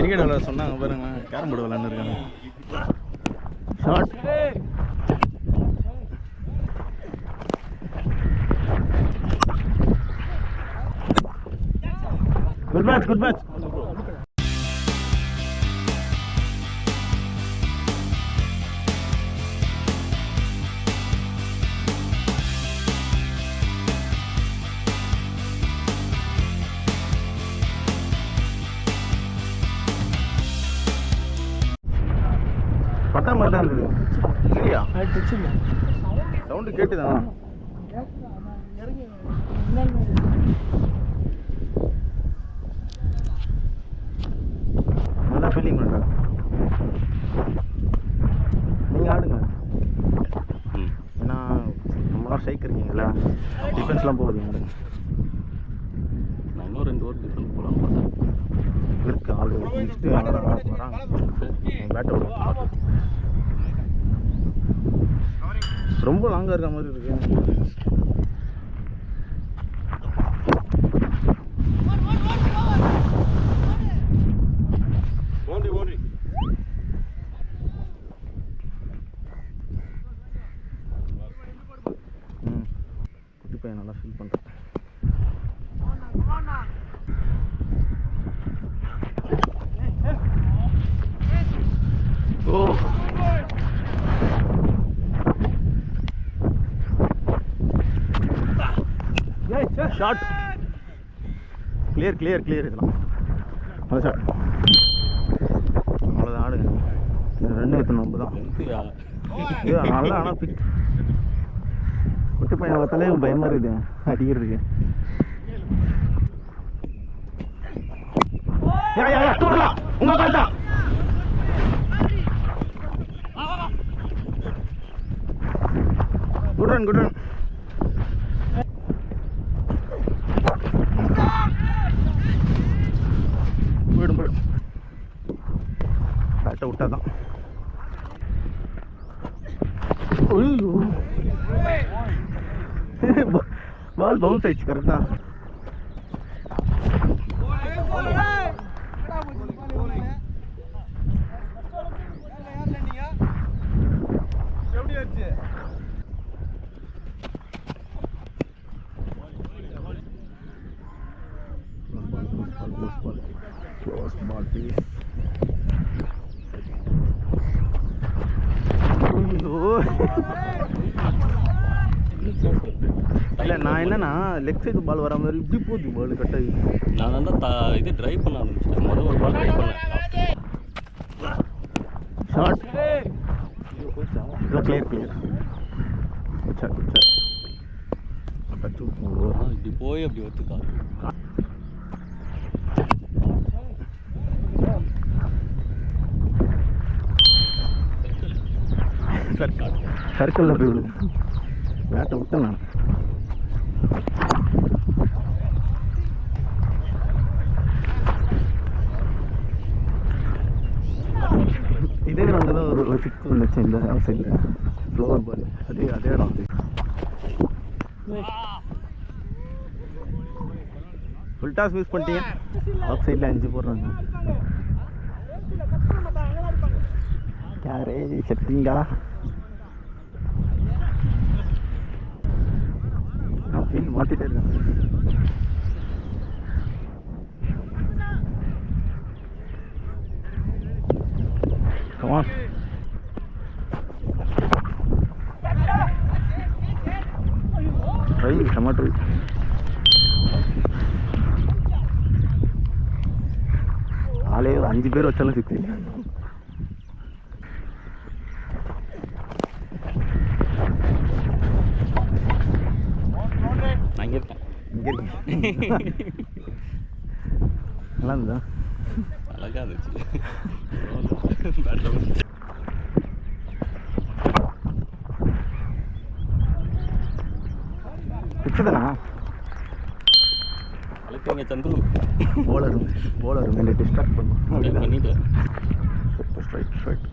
Cricket விளையாட சொன்னாங்க பாருங்க, கேரம் போர்டு விளையாண்டு இருக்காங்க. Short good match, good match. பட்டா மாதிரி தான் இருந்தது இல்லையா? சவுண்டு கேட்டுதான் நல்லா ஃபீலிங் பண்ணுறேன். நீங்கள் ஆடுங்க, ஏன்னா நம்மளாம் ஸ்ட்ரைக் இருக்கீங்களா, டிஃபென்ஸ்லாம் போகுதுங்க. நான் இன்னும் 2 ஓவர் டிஃபென்ஸ் போகலாம் பார்த்தேன். இருக்கு ஆள் முடிச்சுட்டு வராங்க. பேட்டை விட ரொம்ப லாங்காக இருக்க மாதிரி இருக்கு. குட்டி பையன் நல்லா ஃபீல் பண்ணுறேன். ஓ ஷாட் கிளியர் கிளியர் கிளியர். இதெல்லாம் அது ஷாட் அவ்வளோதான். ஆடுங்க, 2 எத்தனை நம்ம தான் நல்லா. ஆனால் பிக் குட்டி பையனை பார்த்தாலே பயமாக இருக்குது அடிக்கிறதுக்கு. உங்க பார்த்தா குட் ரன், குட் ரன். போயிடும் போயிடும், பேட்டை விட்டாதான். பால் பவுன்ஸ் ஆயிடுச்சு கரெக்டா. இல்லை நான் என்னன்னா லெக் சைடு பால் வர மாதிரி இப்படி போகுது பால் கட்டாகி. நான் தான் இது ட்ரை பண்ண ஆரம்பிச்சிட்டேன். முதல் ஒரு பால் ட்ரை பண்ணேன். Short clear clear. இப்படி போய் அப்படி ஒத்துக்கா. சர்க்கிளில் போய் விடுது. பேட்டை விட்டேன் நான். இதே ரவுண்டு தான் ஒரு 6 வந்துச்சு இந்த சைடில் ஃப்ளோர் பால். அதே இடம் ஃபுல் டாஸ் மிஸ் பண்ணிட்டீங்க. ஆஃப் சைடில் 5 போடுறாங்க. யாரே செட்டிங்கா நான் ஃபீல் மாற்றிட்டே இருக்கேன். Come on. Try, sama try. ஆளே 5 பேர் வச்சாலும் 6. நான் இருக்கேன். நல்லா இருந்தா அழகா இருந்துச்சு. பிச்சுதானா அழுக்கங்க சந்து. போலர் மேலே டிஸ்ட்ராக்ட் பண்ணிட்டு ஸ்ட்ரைட்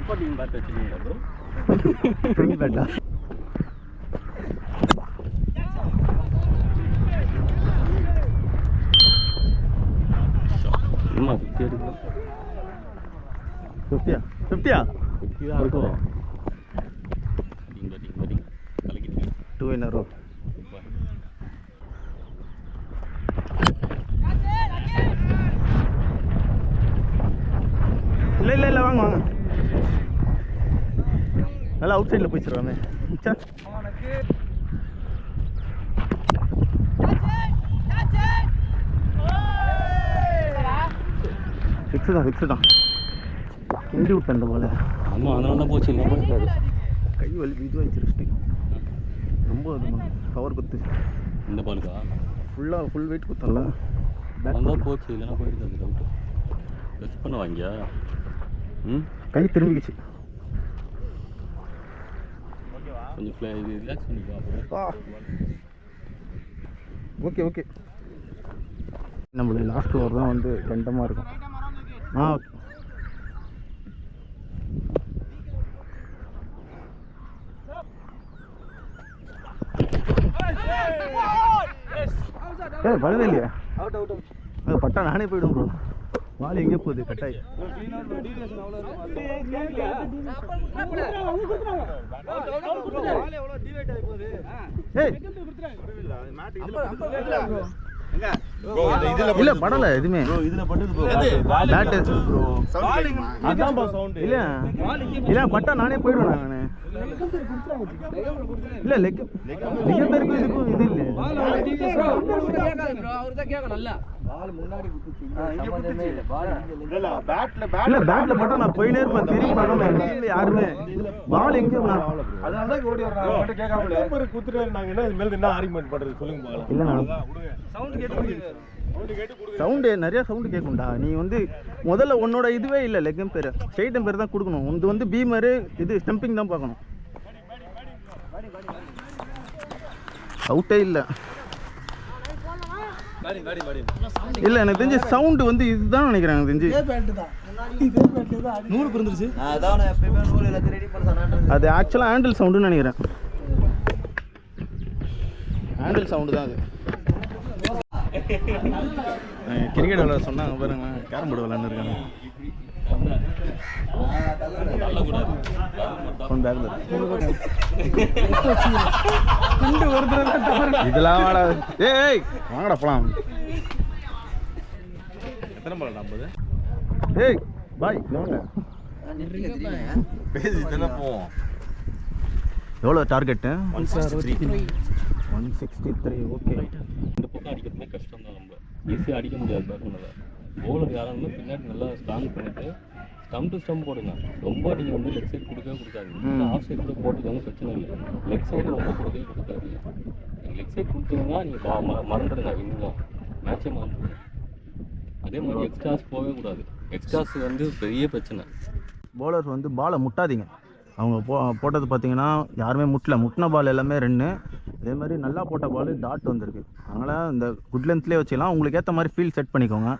சப்போர்ட்டிங் பேட் வச்சுருக்கீங்களா ப்ரோ? ட்ரிங் பேட்டா? சும்மா 50 எடுக்கலாம். 50 50 தான் இருக்கும். பேட்டிங் கலக்கிட்டீங்க. 2 in a row. இல்லை வாங்க நல்லா அவுட் சைடில் போயிடுச்சுருவாங்க. ஃபிக்ஸு தான் கிண்டி விட்டேன் அந்த போல. ஆமாம் அதனால தான் போச்சு. இல்லை கை வலி இது வச்சிருச்சு ரொம்ப கவர் குத்து. இந்த பாலுக்கா ஃபுல் வெயிட் குத்தல அதான் போச்சு. இல்லைன்னா போயிருக்காது டவுட்டு. ரெஸ்ட் பண்ண வாங்கியா? கை திரும்பிக்கிச்சு. கொஞ்சம் இது ரிலாக்ஸ் பண்ணிக்கோ. ஓகே நம்மளுடைய லாஸ்ட் ஓவர் தான் வந்து கண்டமாக இருக்கும். பழுது இல்லையா? அது பட்டா நானே போயிடும் ப்ரோ. வால் எங்கே போகுது கட்டாய்? இல்ல படல எதுவுமே இல்ல பட்டா நானே போயிடுவேன். நானு இல்ல லெக் பேருக்கு இதுக்கும் இது இல்ல பேட்ல பட்டா நான் போயினே இருப்பேன். தெரியும் யாருமே பால் எங்க சவுண்டு நிறைய சவுண்டு கேட்கும்டா. நீ வந்து முதல்ல உன்னோட இதுவே இல்லை லெக் பேர் ஸ்ட்ரெயிட் பேர் தான் கொடுக்கணும். இது வந்து பீமரு இது ஸ்டம்பிங் தான் பார்க்கணும். அவுட்டே இல்லை. இல்லை எனக்கு தெரிஞ்சு சவுண்டு வந்து இதுதான் நினைக்கிறேன். எனக்கு தெரிஞ்சு அது ஆக்சுவலாக ஹேண்டில் சவுண்டுன்னு நினைக்கிறேன். ஹேண்டில் சவுண்டு தான் அது. கிரிக்கெட் விளையாட சொன்னாங்க பாருங்க. கேரம் போர்டு விளையாண்டு இருக்காங்க. இதெல்லாம் வாடா. ஏய் வாங்கடா போலாம். எத்தனை பால் 50? ஏய் பாய் வாங்க. எவ்வளோ டார்கெட்டு? 163. ஓகே. இந்த பக்கம் அடிக்கிறதுமே கஷ்டம் தான். நம்ம ஈஸியாக அடிக்க முடியாது. பேட்மேனில் பவுலர் யாராலும் பின்னாடி நல்லா ஸ்ட்ராங் பண்ணிட்டு ஸ்டம் டு ஸ்டம் போடுங்க. ரொம்ப நீங்கள் வந்து லெக் சைட் கொடுக்காது. ஆஃப் சைட் கூட போட்டுக்காங்க, பிரச்சனை இல்லை. லெக் சைடு ரொம்ப கொடுக்காது. லெக் சைட் கொடுத்தீங்கன்னா நீங்கள் மறந்துடுங்க. இன்னும் மேட்சே மறந்துடுங்க. அதே மாதிரி எக்ஸ்ட்ராஸ் போகவே கூடாது. எக்ஸ்ட்ராஸ் வந்து பெரிய பிரச்சனை. பவுலர்ஸ் வந்து பாலை முட்டாதீங்க. அவங்க போட்டது பார்த்தீங்கன்னா யாருமே முட்டின பால் எல்லாமே ரன்னு. அதே மாதிரி நல்லா போட்ட பால் டாட் வந்திருக்கு. அதனால் இந்த குட் லென்த்லேயே வச்சுக்கலாம். உங்களுக்கு ஏற்ற மாதிரி ஃபீல்ட் செட் பண்ணிக்கோங்க.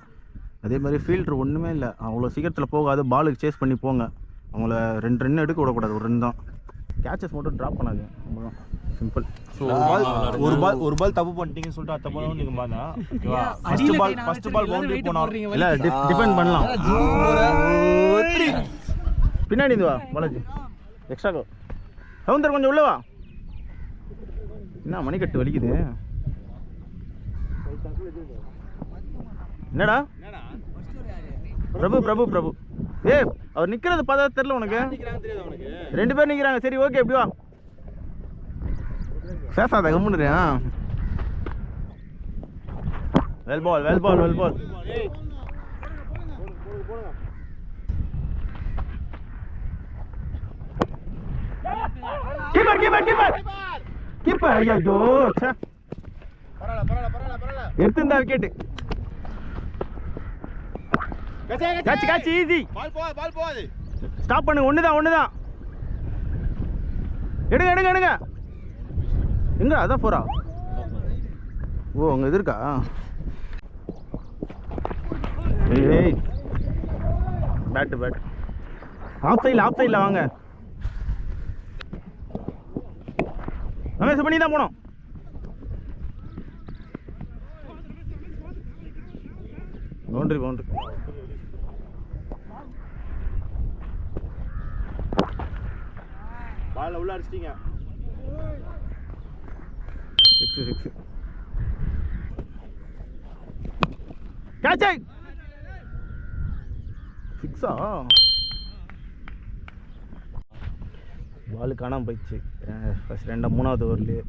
அதே மாதிரி ஃபீல்டர் ஒன்றுமே இல்லை. அவ்வளோ சீக்கிரத்தில் போகாது. பாலுக்கு சேஸ் பண்ணி போங்க. அவங்கள 2 ரன் எடுக்க விடக்கூடாது. 1 ரன் தான். கேச்சஸ் மட்டும் ட்ராப் பண்ணாது. அவ்வளோதான் சிம்பிள். ஸோ ஒரு பால் தப்பு பண்ணிட்டீங்கன்னு சொல்லிட்டு அடுத்த பாலும் நீங்கள் பாருங்க. ஃபர்ஸ்ட் பால் பவுண்டரி போனாலும் இல்லை டிஃபெண்ட் பண்ணலாம். பின்னாடி இது வா பாலாஜி. எக்ஸ்ட்ரா கோ சவுந்தர் கொஞ்சம் உள்ளவா. என்ன மணிக்கட்டு வலிக்குது? என்னடா பிரபு ஏ அவர் நிக்கிறது பார்த்தா தெரியல உனக்கு? 2 பேர் நிக்கிறாங்க. சரி ஓகே எப்படி வா பேசாத கம்முன்னு. வெல் பால் கீப்பர் ஐயோ எடுத்துருந்தா விக்கெட்டு. காட்சி ஈஸி. ஸ்டாப் பண்ணுங்க. ஒண்ணுதான் எடுங்க எங்க அதான் போறா. ஓ அங்க இது இருக்கா? ஏய் பேட் ஆஃப் சைடில் வாங்க. ரமேஷ் பண்ணி தான் போனோம். பவுண்டரி பால் உள்ள அடிச்சிட்டீங்க. 6 கேட்ச். 6ஆ? பால் காணாமல் போயிடுச்சு ஃபஸ்ட் 3வது ஓவர்லேயே.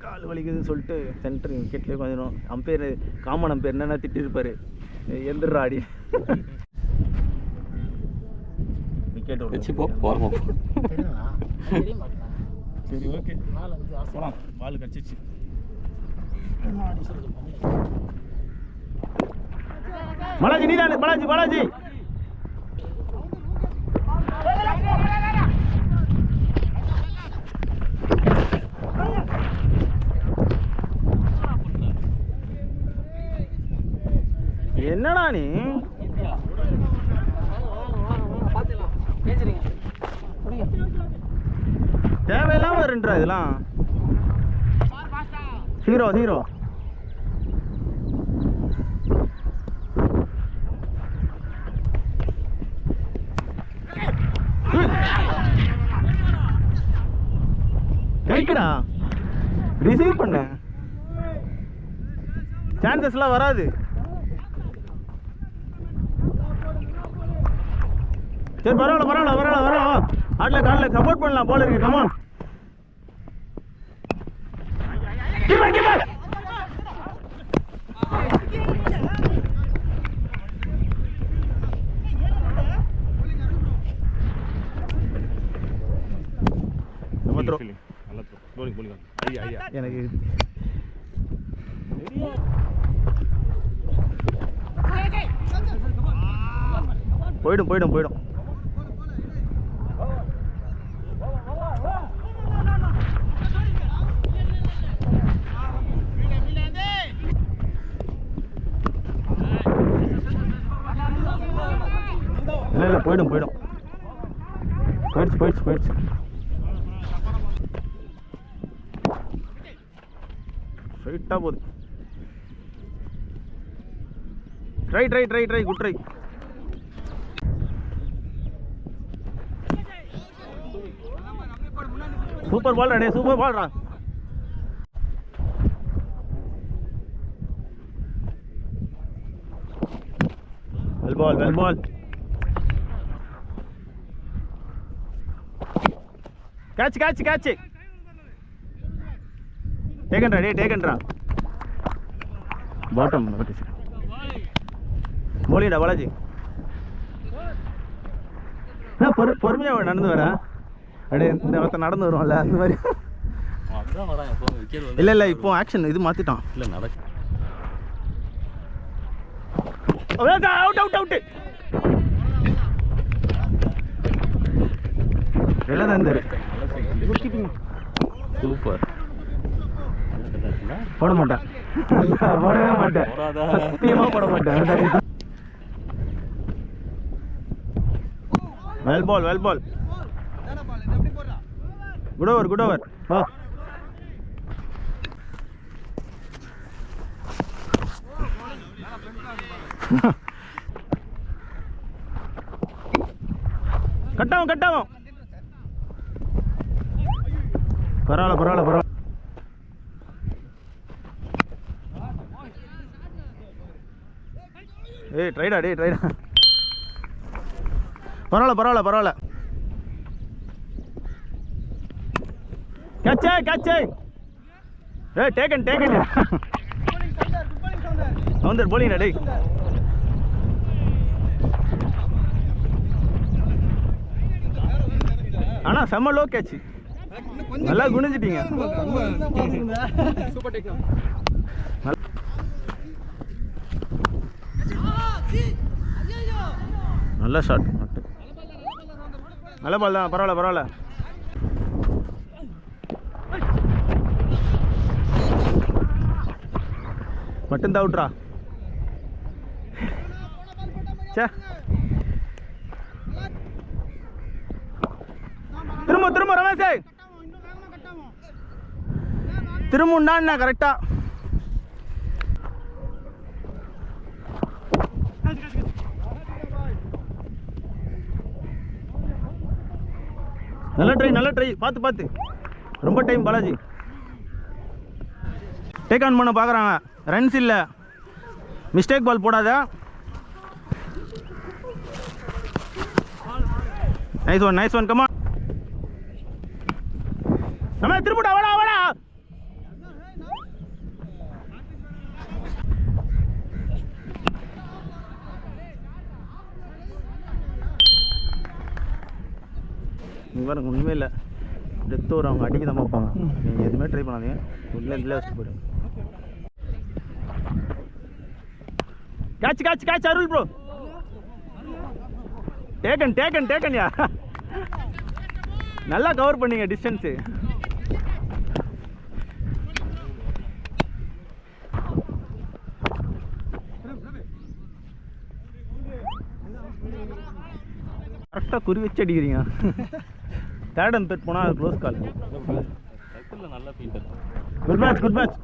கால் வலிக்குதுன்னு சொல்லிட்டு சென்டர் விக்கெட்லேயே கொஞ்சம் அம்பையர் காமன் அம்பையர் என்னென்ன திட்டிருப்பார், எந்திரா ஆடி விக்கெட் வச்சு போகிறோம். சரி ஓகே போகலாம். பால் கிடச்சிச்சு. பாலாஜி நீதானே? பாலாஜி என்னடா நீ தேவையில்லாம வருன்றா இதெல்லாம். ஹீரோ ரைட்டா ரிசீவ் பண்ண சான்சஸ்லாம் வராது. சரி பரவாயில்ல ஆடல சப்போர்ட் பண்ணலாம் போல இருக்கு. கமான் எனக்கு போயிடும். இல்லை போயிடும் போயிடுச்சு. ஸ்ட்ரைட்டாக போகுது. Try good try. சூப்பர் பால்ரா. Well ball. கேட்ச். டேக்கன்ரா. பாட்டம் போலிடா பாலாஜி. பொறுமையாக நடந்து வர அப்படியே இந்த இடத்த நடந்து வருவோம்ல அந்த மாதிரி. இல்லை இப்போ ஆக்ஷன் இது மாற்றிட்டான். இல்லை நடக்கு அவுட். வெள்ளதாந்தர் சூப்பர். போட மாட்டேன். சத்தியமாக போட மாட்டேன். Well ball. Good over. கட்டாவும். பரவாயில்ல. ஏய் ட்ரைடா. பரவாயில்ல. கேட்ச். ஏய் டேக்கன். சவுந்தர் போலிங்கடா டேய். ஆனா செம்ம லோ கேட்ச். நல்லா குனிஞ்சிட்டீங்க. நல்ல ஷாட். நல்ல பால் தான். பரவாயில்ல. மட்டும்தான் அவுட்ரா. திரும்ப திரும்ப ரமேஷே திரும்புண்டான்னா கரெக்டா. நல்ல ட்ரை பார்த்து பார்த்து. ரொம்ப டைம் பாலாஜி டேக் ஆன் பண்ண பார்க்குறாங்க. ரன்ஸ் இல்லை, மிஸ்டேக் பால் போடாத. Nice one comma. நம்ம திரும்பிடா வாடா. நீங்கள் பாருங்க, ஒன்றுமே இல்லை. டெத் ஓவர் அவங்க அடிக்க தான் பார்ப்பாங்க. நீங்கள் எதுவுமே ட்ரை பண்ணாதீங்க, உள்ளே இதில் வச்சுட்டு போயிடுங்க. கேட்ச் அருள் ப்ரோ. டேக்கன் யா. நல்லா கவர் பண்ணீங்க டிஸ்டன்ஸு. கரெக்டாக குறி வச்சு அடிக்கிறீங்க. தேர்ட் அண்ட் தேர்ட் போனால் அது க்ளோஸ் கால். சைக்கிளில் நல்லா ஃபீல்டர். Good match